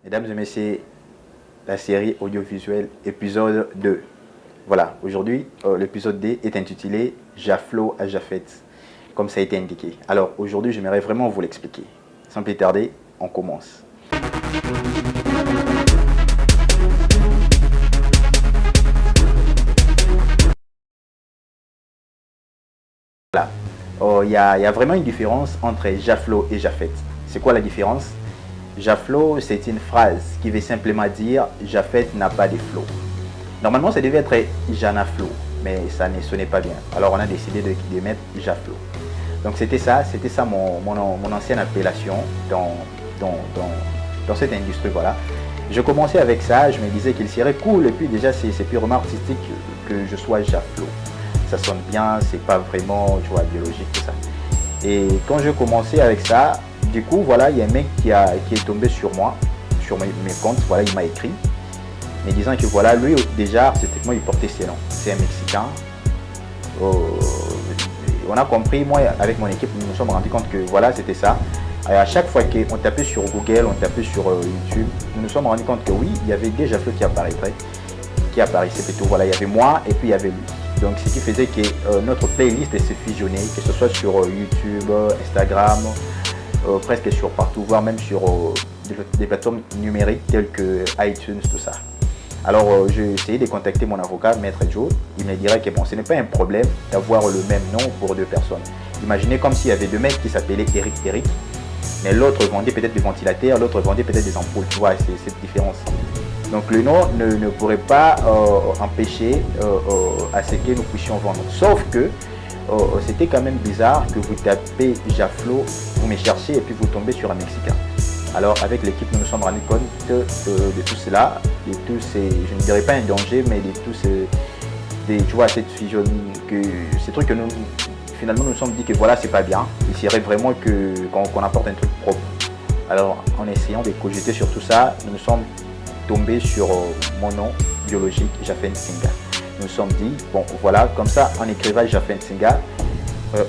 Mesdames et messieurs, la série audiovisuelle épisode 2. Voilà, aujourd'hui, l'épisode D est intitulé Jaflo à Jafet, comme ça a été indiqué. Alors, aujourd'hui, j'aimerais vraiment vous l'expliquer. Sans plus tarder, on commence. Voilà, il y a vraiment une différence entre Jaflo et Jafet. C'est quoi la différence? Jaflo, c'est une phrase qui veut simplement dire Jafet n'a pas de flow. Normalement, ça devait être Janaflo, mais ça ne sonnait pas bien. Alors, on a décidé de mettre Jaflo. Donc, c'était ça mon ancienne appellation dans cette industrie. Voilà. Je commençais avec ça, je me disais qu'il serait cool, et puis déjà, c'est purement artistique que je sois Jaflo. Ça sonne bien, c'est pas vraiment, tu vois, biologique, tout ça. Et quand je commençais avec ça, du coup, voilà, il y a un mec qui est tombé sur moi, sur mes comptes, voilà, il m'a écrit, me disant que voilà, lui, déjà, artistiquement, il portait ses noms. C'est un Mexicain. On a compris, moi, avec mon équipe, nous nous sommes rendus compte que voilà, c'était ça. Et à chaque fois qu'on tapait sur Google, on tapait sur YouTube, nous nous sommes rendus compte que oui, il y avait déjà Jaflo qui apparaissait plutôt. Voilà, il y avait moi et puis il y avait lui. Donc, ce qui faisait que notre playlist s'est fusionnée, que ce soit sur YouTube, Instagram, presque sur partout, voire même sur des plateformes numériques telles que iTunes, tout ça. Alors, j'ai essayé de contacter mon avocat, Maître Joe. Il me dirait que bon, ce n'est pas un problème d'avoir le même nom pour deux personnes. Imaginez comme s'il y avait deux mecs qui s'appelaient Eric, mais l'autre vendait peut-être des ventilateurs, l'autre vendait peut-être des ampoules. Tu vois, c'est cette différence. Donc, le nom ne pourrait pas empêcher à ce que nous puissions vendre. Sauf que c'était quand même bizarre que vous tapez Jaflo, vous me cherchez et puis vous tombez sur un Mexicain. Alors avec l'équipe, nous nous sommes rendus compte de tout cela, de tous ces, je ne dirais pas un danger, mais de tous ces, tu vois, cette fusion, ces trucs que nous, finalement, nous nous sommes dit que voilà, c'est pas bien. Il serait vraiment qu'on apporte un truc propre. Alors en essayant de cogiter sur tout ça, nous nous sommes tombés sur mon nom biologique, Jafet Nsinga. Nous nous sommes dit, bon voilà, comme ça, en écrivant Jafet Nsinga,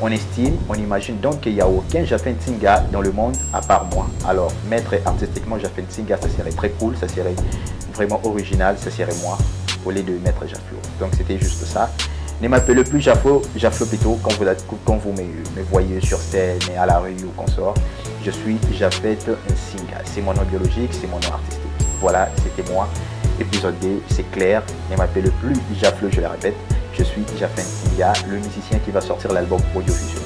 on estime, on imagine donc qu'il n'y a aucun Jafet Nsinga dans le monde à part moi. Alors, mettre artistiquement Jafet Nsinga, ça serait très cool, ça serait vraiment original, ça serait moi, au lieu de mettre Jaflo. Donc, c'était juste ça. Ne m'appelez plus Jaflo plutôt quand vous me voyez sur scène, à la rue ou qu'on sort. Je suis Jafet Nsinga. C'est mon nom biologique, c'est mon nom artistique. Voilà, c'était moi. Épisode 2, c'est clair. Ne m'appelez plus Jaflo, je le répète. Je suis Jafet Nsinga, le musicien qui va sortir l'album audiovisuel.